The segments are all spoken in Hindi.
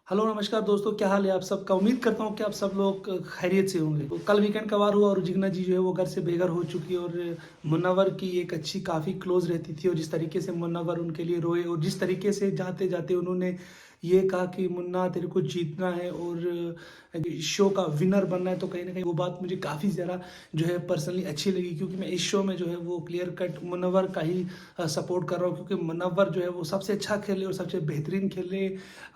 हेलो नमस्कार दोस्तों, क्या हाल है आप सबका। उम्मीद करता हूँ कि आप सब लोग खैरियत से होंगे। तो कल वीकेंड का वार हुआ और जिगना जी जो है वो घर से बेघर हो चुकी है और मुन्नवर की एक अच्छी काफ़ी क्लोज रहती थी और जिस तरीके से मुन्नवर उनके लिए रोए और जिस तरीके से जाते जाते उन्होंने ये कहा कि मुन्ना तेरे को जीतना है और शो का विनर बनना है, तो कहीं ना कहीं वो बात मुझे काफ़ी ज़्यादा जो है पर्सनली अच्छी लगी, क्योंकि मैं इस शो में जो है वो क्लियर कट मुन्नवर का ही सपोर्ट कर रहा हूँ, क्योंकि मुन्नवर जो है वो सबसे अच्छा खेले और सबसे बेहतरीन खेले।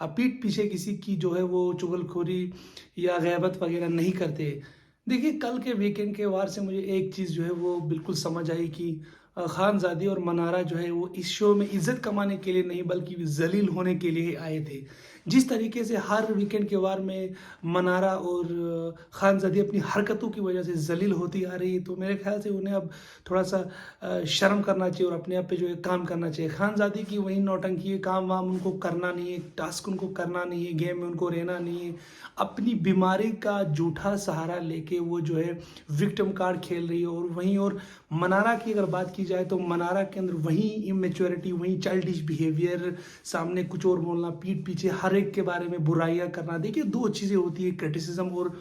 पीठ पीछे किसी की जो है वो चुगलखोरी या गैबत वगैरह नहीं करते। देखिए, कल के वीकेंड के वार से मुझे एक चीज़ जो है वो बिल्कुल समझ आई कि खानजादी और मनारा जो है वो इस शो में इज्जत कमाने के लिए नहीं बल्कि जलील होने के लिए आए थे। जिस तरीके से हर वीकेंड के वार में मनारा और खानजादी अपनी हरकतों की वजह से जलील होती आ रही है, तो मेरे ख्याल से उन्हें अब थोड़ा सा शर्म करना चाहिए और अपने आप पे जो है काम करना चाहिए। खानजादी की वही नौटंकी है, काम वाम उनको करना नहीं है, टास्क उनको करना नहीं है, गेम में उनको रहना नहीं है। अपनी बीमारी का झूठा सहारा लेके वो जो है विक्टिम कार्ड खेल रही है। और वहीं और मनारा की अगर बात की जाए तो मनारा के अंदर वही इमेच्योरिटी, वही चाइल्डिश बिहेवियर, सामने कुछ और बोलना, पीठ पीछे हर एक के बारे में बुराइयां करना। देखिए, दो चीज़ें होती है, क्रिटिसिज्म और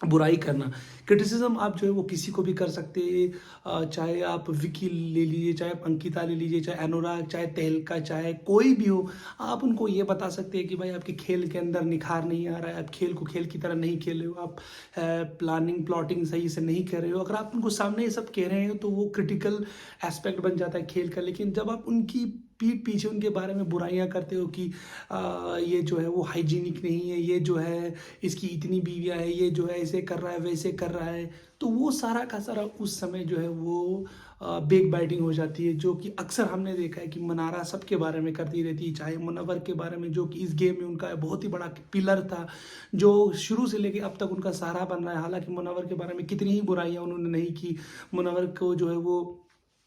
बुराई करना। क्रिटिसिज्म आप जो है वो किसी को भी कर सकते हैं, चाहे आप विकी ले लीजिए, चाहे आप अंकिता ले लीजिए, चाहे अनुराग, चाहे तहलका, चाहे कोई भी हो। आप उनको ये बता सकते हैं कि भाई आपके खेल के अंदर निखार नहीं आ रहा है, आप खेल को खेल की तरह नहीं खेल रहे हो, आप प्लानिंग प्लॉटिंग सही से नहीं कर रहे हो। अगर आप उनको सामने ये सब कह रहे हो तो वो क्रिटिकल एस्पेक्ट बन जाता है खेल का। लेकिन जब आप उनकी पीठ पीछे उनके बारे में बुराइयां करते हो कि ये जो है वो हाइजीनिक नहीं है, ये जो है इसकी इतनी बीवियां है, ये जो है ऐसे कर रहा है वैसे कर रहा है, तो वो सारा का सारा उस समय जो है वो बेक बाइटिंग हो जाती है, जो कि अक्सर हमने देखा है कि मनारा सबके बारे में करती रहती है। चाहे मुनव्वर के बारे में, जो कि इस गेम में उनका बहुत ही बड़ा पिलर था, जो शुरू से लेके अब तक उनका सहारा बन रहा है। हालांकि मुनव्वर के बारे में कितनी ही बुराइयां उन्होंने नहीं की, मुनव्वर को जो है वो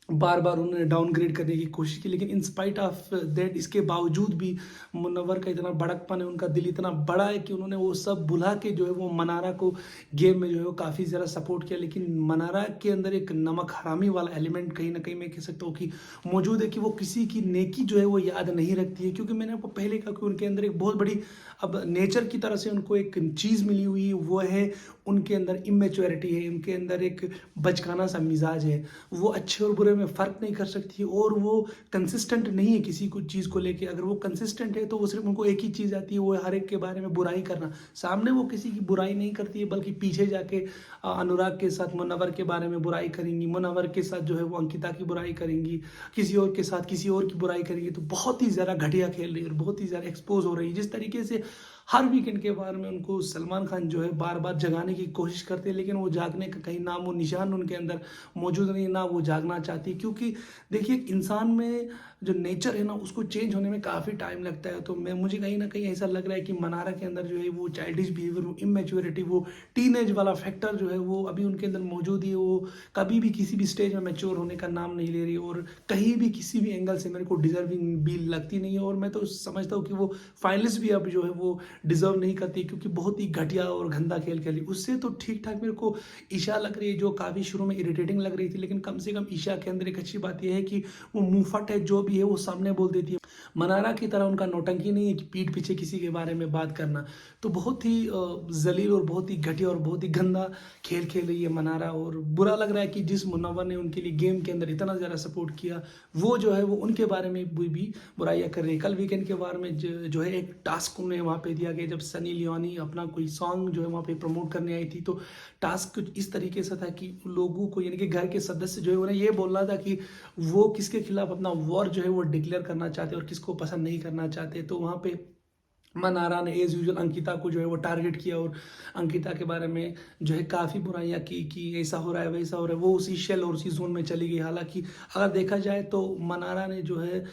बार बार उन्होंने डाउनग्रेड करने की कोशिश की, लेकिन इन स्पाइट ऑफ दैट, इसके बावजूद भी मुनव्वर का इतना बड़कपन है, उनका दिल इतना बड़ा है कि उन्होंने वो सब भुला के जो है वो मनारा को गेम में जो है वो काफ़ी ज़्यादा सपोर्ट किया। लेकिन मनारा के अंदर एक नमक हरामी वाला एलिमेंट कहीं ना कहीं मैं कह सकता हूँ कि मौजूद है, कि वो किसी की नेकी जो है वो याद नहीं रखती है। क्योंकि मैंने आपको पहले कहा कि उनके अंदर एक बहुत बड़ी अब नेचर की तरह से उनको एक चीज़ मिली हुई है, वो है उनके अंदर इमेच्योरिटी है, उनके अंदर एक बचकाना सा मिजाज है। वो अच्छे और बुरे में फ़र्क नहीं कर सकती है और वो कंसिस्टेंट नहीं है किसी को चीज़ को लेके। अगर वो कंसिस्टेंट है तो वो सिर्फ उनको एक ही चीज़ आती है, वो हर एक के बारे में बुराई करना। सामने वो किसी की बुराई नहीं करती है, बल्कि पीछे जाके अनुराग के साथ मुनव्वर के बारे में बुराई करेंगी, मुनव्वर के साथ जो है वो अंकिता की बुराई करेंगी, किसी और के साथ किसी और की बुराई करेंगी। तो बहुत ही ज़्यादा घटिया खेल रही है और बहुत ही ज़्यादा एक्सपोज हो रही है। जिस तरीके से हर वीकेंड के बारे में उनको सलमान खान जो है बार बार जगाने की कोशिश करते हैं, लेकिन वो जागने का कहीं नामो निशान उनके अंदर मौजूद नहीं, ना वो जागना चाहती। क्योंकि देखिए, इंसान में जो नेचर है ना, उसको चेंज होने में काफ़ी टाइम लगता है। तो मुझे कहीं ना कहीं ऐसा लग रहा है कि मनारा के अंदर जो है वो चाइल्डिश बिहेवियर, वो इमेच्योरिटी, वो टीनेज वाला फैक्टर जो है वो अभी उनके अंदर मौजूद ही है। वो कभी भी किसी भी स्टेज में मैच्योर होने का नाम नहीं ले रही और कहीं भी किसी भी एंगल से मेरे को डिजर्विंग भी लगती नहीं है। और मैं तो समझता हूँ कि वो फाइनलिस्ट भी अब जो है वो डिजर्व नहीं करती, क्योंकि बहुत ही घटिया और गंदा खेल खेली। उससे तो ठीक ठाक मेरे को ईशा लग रही है, जो काफ़ी शुरू में इरिटेटिंग लग रही थी, लेकिन कम से कम ईशा के अंदर एक अच्छी बात यह है कि वो मुंहफट है, जो भी है वो सामने बोल देती है। मनारा की तरह उनका नौटंकी नहीं है कि पीठ पीछे किसी के बारे में बात करना। तो बहुत ही जलील और बहुत ही घटिया और बहुत ही गंदा खेल खेल रही है मनारा। और बुरा लग रहा है कि जिस मुनव्वर ने उनके लिए गेम के अंदर इतना ज़्यादा सपोर्ट किया, वो जो है वो उनके बारे में भी बुराइयां कर रही है। कल वीकेंड के बारे में जो है एक टास्क उन्हें वहाँ पे दिया गया, जब सनी लियोनी अपना कोई सॉन्ग जो है वहाँ पे प्रमोट करने आई थी, तो टास्क कुछ इस तरीके से था कि लोगों को, यानी कि घर के सदस्य जो है उन्हें ये बोलना था कि वो किसके खिलाफ अपना वॉर जो है वो डिक्लेयर करना चाहते और किसको पसंद नहीं करना चाहते। तो वहाँ पे मनारा ने एज यूजुअल अंकिता को जो है वो टारगेट किया और अंकिता के बारे में जो है काफ़ी बुराइयां की कि ऐसा हो रहा है वैसा हो रहा है। वो उसी शेल और उसी जोन में चली गई। हालांकि अगर देखा जाए तो मनारा ने जो है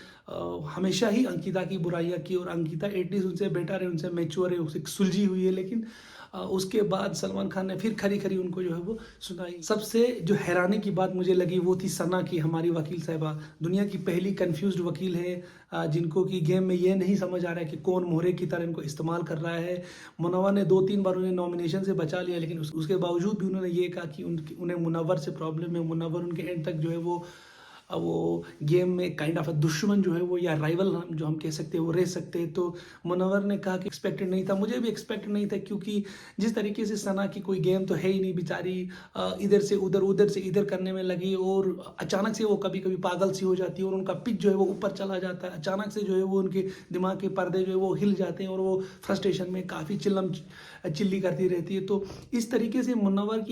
हमेशा ही अंकिता की बुराइयां की और अंकिता एटलीस्ट उनसे बेटर है, उनसे मैच्योर है, उससे सुलझी हुई है। लेकिन उसके बाद सलमान खान ने फिर खरी खरी उनको जो है वो सुनाई। सबसे जो हैरानी की बात मुझे लगी वो थी सना की, हमारी वकील साहिबा। दुनिया की पहली कंफ्यूज्ड वकील है, जिनको कि गेम में ये नहीं समझ आ रहा है कि कौन मोहरे की तरह इनको इस्तेमाल कर रहा है। मुनव्वर ने 2-3 बार उन्हें नॉमिनेशन से बचा लिया, लेकिन उसके बावजूद भी उन्होंने ये कहा कि उन्हें मुनव्वर से प्रॉब्लम है। मुनव्वर उनके एंड तक जो है वो वो गेम में काइंड ऑफ दुश्मन जो है वो या राइवल जो हम कह सकते हैं वो रह सकते हैं। तो मुनव्वर ने कहा कि एक्सपेक्टेड नहीं था, मुझे भी एक्सपेक्ट नहीं था, क्योंकि जिस तरीके से सना की कोई गेम तो है ही नहीं, बेचारी इधर से उधर उधर से इधर करने में लगी और अचानक से वो कभी कभी पागल सी हो जाती है और उनका पिच जो है वो ऊपर चला जाता है। अचानक से जो है वो उनके दिमाग के पर्दे जो है वो हिल जाते हैं और वो फ्रस्ट्रेशन में काफ़ी चिल्ली करती रहती है। तो इस तरीके से मुनव्वर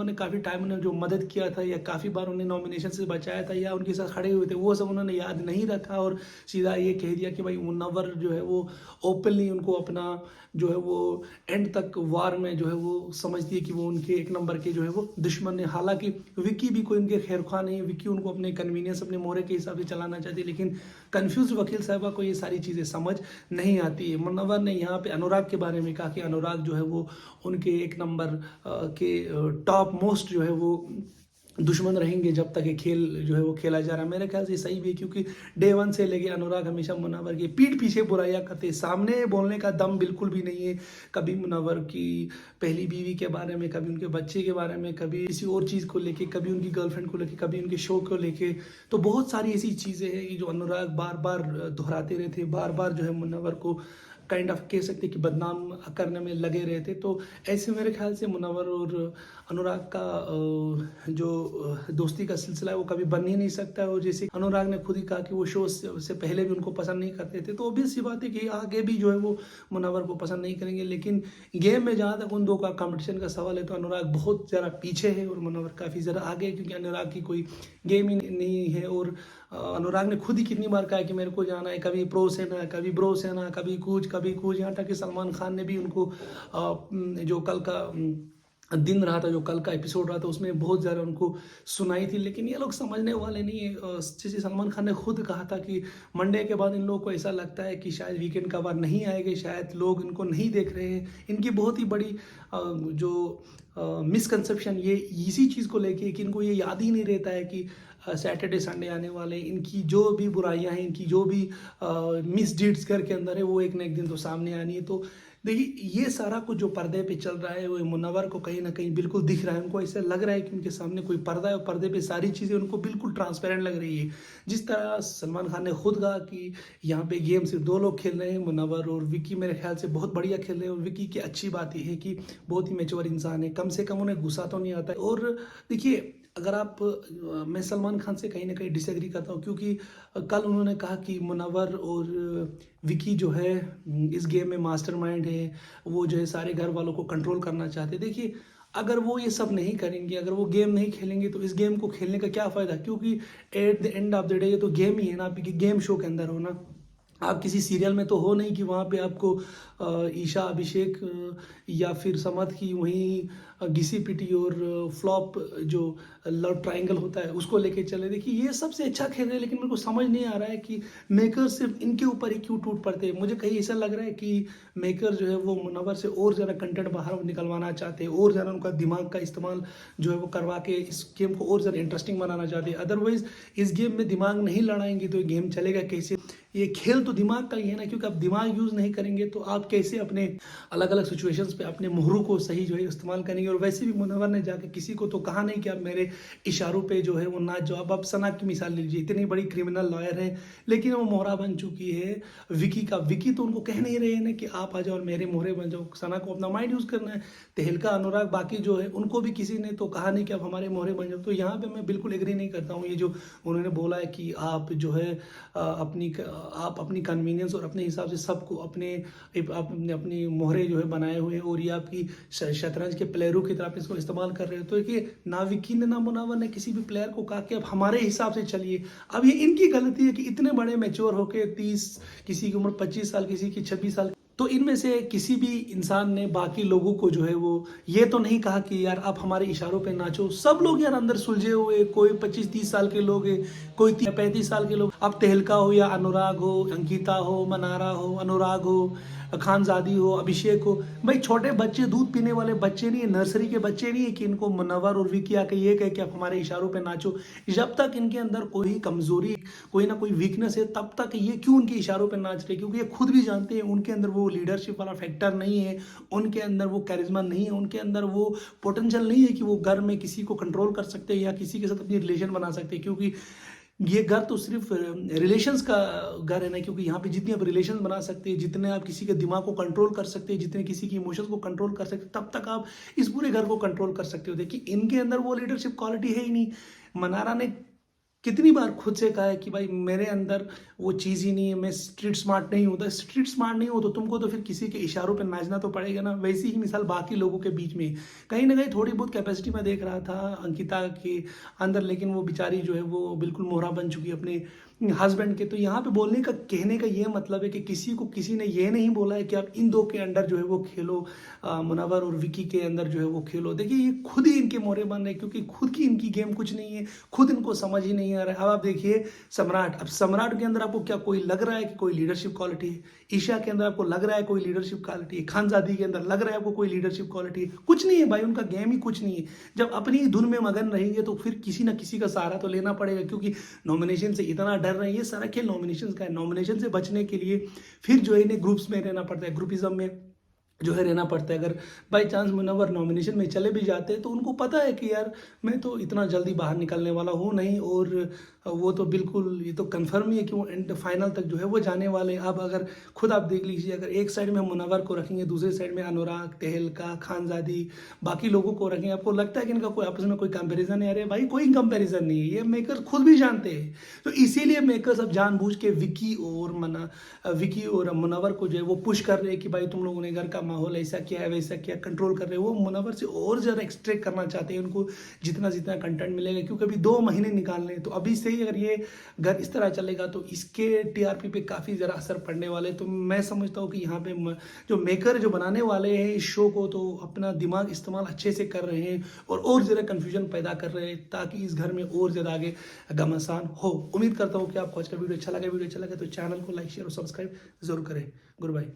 ने काफ़ी टाइम उन्हें जो मदद किया था या काफ़ी बार उन्हें नॉमिनेशन से बचाया था या उनके साथ खड़े हुए थे, वो सब उन्होंने याद नहीं रखा और सीधा ये कह दिया कि भाई मुनव्वर जो है वो ओपनली उनको अपना जो है वो एंड तक वार में जो है वो समझती है कि वो उनके एक नंबर के जो है वो दुश्मन है। हालांकि विक्की भी कोई उनके खैरख्वाह नहीं है, विक्की उनको अपने कन्वीनियंस अपने मोहरे के हिसाब से चलाना चाहती है, लेकिन कंफ्यूज वकील साहबा को ये सारी चीज़ें समझ नहीं आती है। मुनव्वर ने यहाँ पे अनुराग के बारे में कहा कि अनुराग जो है वो उनके एक नंबर के टॉप मोस्ट जो है वो दुश्मन रहेंगे जब तक ये खेल जो है वो खेला जा रहा है। मेरे ख्याल से सही भी है, क्योंकि डे वन से लेके अनुराग हमेशा मुनव्वर की पीठ पीछे बुराइयां करते, सामने बोलने का दम बिल्कुल भी नहीं है। कभी मुनव्वर की पहली बीवी के बारे में, कभी उनके बच्चे के बारे में, कभी किसी और चीज़ को लेके, कभी उनकी गर्लफ्रेंड को लेके, कभी उनके शो को लेके। तो बहुत सारी ऐसी चीज़ें हैं कि जो अनुराग बार बार दोहराते रहते, बार बार जो है मुनव्वर को काइंड ऑफ कह सकते कि बदनाम करने में लगे रहते। तो ऐसे मेरे ख्याल से मुनव्वर और अनुराग का जो दोस्ती का सिलसिला है वो कभी बन ही नहीं सकता है। और जैसे अनुराग ने खुद ही कहा कि वो शो से पहले भी उनको पसंद नहीं करते थे, तो ऑब्वियस सी बात है कि आगे भी जो है वो मुनव्वर को पसंद नहीं करेंगे। लेकिन गेम में जहाँ तक उन दो का कंपटीशन का सवाल है तो अनुराग बहुत ज़्यादा पीछे है और मुनव्वर काफ़ी ज़्यादा आगे है, क्योंकि अनुराग की कोई गेम ही नहीं है। और अनुराग ने खुद ही कितनी बार कहा कि मेरे को जाना है, कभी प्रो सेना, कभी ब्रो सेना, कभी कूच, यहाँ तक कि सलमान खान ने भी उनको जो कल का दिन रहा था, जो कल का एपिसोड रहा था, उसमें बहुत ज़्यादा उनको सुनाई थी। लेकिन ये लोग समझने वाले नहीं है। जैसे सलमान खान ने खुद कहा था कि मंडे के बाद इन लोगों को ऐसा लगता है कि शायद वीकेंड का बार नहीं आएगा, शायद लोग इनको नहीं देख रहे हैं। इनकी बहुत ही बड़ी जो मिसकंसेप्शन ये इसी चीज़ को लेके कि इनको ये याद ही नहीं रहता है कि सैटरडे संडे आने वाले, इनकी जो भी बुराइयां हैं, इनकी जो भी मिस डीड्स घर के अंदर है, वो एक न एक दिन तो सामने आनी है। तो देखिए ये सारा कुछ जो पर्दे पे चल रहा है वो मुनव्वर को कहीं ना कहीं बिल्कुल दिख रहा है। उनको ऐसा लग रहा है कि उनके सामने कोई पर्दा है और पर्दे पे सारी चीज़ें उनको बिल्कुल ट्रांसपेरेंट लग रही है। जिस तरह सलमान खान ने खुद कहा कि यहाँ पे गेम सिर्फ दो लोग खेल रहे हैं, मुनव्वर और विक्की मेरे ख्याल से बहुत बढ़िया खेल रहे हैं। और विक्की की अच्छी बात यह है कि बहुत ही मैच्योर इंसान है, कम से कम उन्हें गुस्सा तो नहीं आता है। और देखिए अगर आप मैं सलमान खान से कहीं ना कहीं डिसएग्री करता हूँ, क्योंकि कल उन्होंने कहा कि मुनव्वर और विकी जो है इस गेम में मास्टरमाइंड है, वो जो है सारे घर वालों को कंट्रोल करना चाहते हैं। देखिए अगर वो ये सब नहीं करेंगे, अगर वो गेम नहीं खेलेंगे तो इस गेम को खेलने का क्या फ़ायदा, क्योंकि at the end of the day ये तो गेम ही है ना। आप गेम शो के अंदर हो ना, आप किसी सीरियल में तो हो नहीं कि वहाँ पे आपको ईशा अभिषेक या फिर समद की वहीं घिसी पिटी और फ्लॉप जो लव ट्रायंगल होता है उसको लेके चले। देखिए ये सबसे अच्छा खेल रहे हैं, लेकिन मेरे को समझ नहीं आ रहा है कि मेकर सिर्फ इनके ऊपर ही क्यों टूट पड़ते हैं। मुझे कहीं ऐसा लग रहा है कि मेकर जो है वो मुनव्वर से और ज़्यादा कंटेंट बाहर निकलवाना चाहते हैं, और ज़्यादा उनका दिमाग का इस्तेमाल जो है वो करवा के इस गेम को और ज़्यादा इंटरेस्टिंग बनाना चाहते हैं। अदरवाइज इस गेम में दिमाग नहीं लड़ाएंगे तो ये गेम चलेगा कैसे। ये खेल तो दिमाग का ही है ना, क्योंकि आप दिमाग यूज़ नहीं करेंगे तो आप कैसे अपने अलग अलग सिचुएशंस पे अपने मोहरों को सही जो है इस्तेमाल करेंगे। और वैसे भी मुनव्वर ने जाके किसी को तो कहा नहीं कि आप मेरे इशारों पे जो है वो नाच जाओ। अब आप सना की मिसाल लीजिए, इतनी बड़ी क्रिमिनल लॉयर है लेकिन वो मोहरा बन चुकी है विकी का। विकी तो उनको कह नहीं रहे हैं कि आप आ जाओ और मेरे मोहरे बन जाओ, सना को अपना माइंड यूज़ करना है। तहलका, अनुराग, बाकी जो है उनको भी किसी ने तो कहा नहीं कि आप हमारे मोहरे बन जाओ। तो यहाँ पर मैं बिल्कुल एग्री नहीं करता हूँ। ये जो उन्होंने बोला है कि आप जो है अपनी कन्वीनियंस और अपने हिसाब से सबको अपनी मोहरे जो है बनाए हुए, और ये आपकी शतरंज के प्लेयरों की तरफ इसको इस्तेमाल कर रहे हो। तो ये ना विक्की ने ना मुनव्वर ने किसी भी प्लेयर को कहा कि आप हमारे हिसाब से चलिए। अब ये इनकी गलती है कि इतने बड़े मैच्योर होके 30, किसी की उम्र 25 साल, किसी की 26 साल, तो इनमें से किसी भी इंसान ने बाकी लोगों को जो है वो ये तो नहीं कहा कि यार आप हमारे इशारों पे नाचो। सब लोग यार अंदर सुलझे हुए, कोई 25-30 साल के लोग हैं, कोई 35 साल के लोग। अब तहलका हो या अनुराग हो, अंकिता हो, मनारा हो, अनुराग हो, खानजादी हो, अभिषेक हो, भाई छोटे बच्चे, दूध पीने वाले बच्चे नहीं है, नर्सरी के बच्चे नहीं है कि इनको मुनव्वर और विकी आके ये कहे कि आप हमारे इशारों पे नाचो। जब तक इनके अंदर कोई कमजोरी, कोई ना कोई वीकनेस है, तब तक ये क्यों उनके इशारों पे नाच रहे, क्योंकि ये खुद भी जानते हैं उनके अंदर वो वो लीडरशिप वाला फैक्टर नहीं है, उनके अंदर वो कैरिज्मा नहीं है, उनके अंदर वो पोटेंशियल नहीं है कि वो घर में किसी को कंट्रोल कर सकते हैं या किसी के साथ अपनी रिलेशन बना सकते हैं, क्योंकि ये घर तो सिर्फ रिलेशंस का घर है ना, क्योंकि यहाँ पे जितने आप रिलेशन बना सकते हैं, जितने आप किसी के दिमाग को कंट्रोल कर सकते हैं, जितने किसी की इमोशंस को कंट्रोल कर सकते हैं, तब तक आप इस पूरे घर को कंट्रोल कर सकते हो। देखिए इनके अंदर वो लीडरशिप क्वालिटी है ही नहीं। मनारा ने कितनी बार खुद से कहा है कि भाई मेरे अंदर वो चीज़ ही नहीं है, मैं स्ट्रीट स्मार्ट नहीं होता। स्ट्रीट स्मार्ट नहीं हो तो तुमको तो फिर किसी के इशारों पे नाचना तो पड़ेगा ना। वैसी ही मिसाल बाकी लोगों के बीच में कहीं ना कहीं थोड़ी बहुत कैपेसिटी में देख रहा था अंकिता के अंदर, लेकिन वो बेचारी जो है वो बिल्कुल मोहरा बन चुकी है अपने हस्बैंड के। तो यहाँ पे बोलने का कहने का ये मतलब है कि किसी को किसी ने ये नहीं बोला है कि आप इन दो के अंडर जो है वो खेलो, मुनव्वर और विकी के अंदर जो है वो खेलो। देखिए ये खुद ही इनके मोरे बन रहे, क्योंकि खुद की इनकी गेम कुछ नहीं है, खुद इनको समझ ही नहीं आ रहा है। अब आप देखिए सम्राट, अब सम्राट के अंदर आपको क्या कोई लग रहा है कि कोई लीडरशिप क्वालिटी है? ईशा के अंदर आपको लग रहा है कोई लीडरशिप क्वालिटी है? खानजादी के अंदर लग रहा है आपको कोई लीडरशिप क्वालिटी है? कुछ नहीं है भाई, उनका गेम ही कुछ नहीं है। जब अपनी धुन में मगन रहेंगे तो फिर किसी ना किसी का सहारा तो लेना पड़ेगा, क्योंकि नॉमिनेशन से इतना डर रहे हैं। ये सारा खेल नॉमिनेशन का है। नॉमिनेशन से बचने के लिए फिर जो है इन्हें ग्रुप्स में रहना पड़ता है, ग्रुपिज्म में जो है रहना पड़ता है। अगर बाई चांस मुनव्वर नॉमिनेशन में चले भी जाते हैं तो उनको पता है कि यार मैं तो इतना जल्दी बाहर निकलने वाला हूँ नहीं, और वो तो बिल्कुल ये तो कंफर्म ही है कि वो एंड फाइनल तक जो है वो जाने वाले हैं। अब अगर खुद आप देख लीजिए, अगर एक साइड में मुनव्वर को रखेंगे, दूसरी साइड में अनुराग, तहलका, खानजादी, बाकी लोगों को रखेंगे, आपको लगता है कि इनका कोई आपस में कोई कंपैरिजन है? अरे भाई कोई कंपैरिजन नहीं है, ये मेकर्स खुद भी जानते हैं। तो इसीलिए मेकर्स अब जानबूझ के विकी और मुनव्वर को जो है वो पुश कर रहे हैं कि भाई तुम लोगों ने घर का माहौल ऐसा किया है वैसा किया, कंट्रोल कर रहे हैं। वो मुनव्वर से और ज़्यादा एक्सट्रैक्ट करना चाहते हैं, उनको जितना जितना कंटेंट मिलेगा, क्योंकि अभी 2 महीने निकालने हैं। तो अभी से ही अगर ये घर इस तरह चलेगा तो इसके टीआरपी पे काफ़ी ज़रा असर पड़ने वाले। तो मैं समझता हूँ कि यहाँ पे जो मेकर जो बनाने वाले हैं इस शो को, तो अपना दिमाग इस्तेमाल अच्छे से कर रहे हैं और ज़्यादा कन्फ्यूजन पैदा कर रहे हैं, ताकि इस घर में और ज़्यादा आगे घमासान हो। उम्मीद करता हूँ कि आपको आज का वीडियो अच्छा लगा। वीडियो अच्छा लगा तो चैनल को लाइक, शेयर और सब्सक्राइब जरूर करें। Good bye.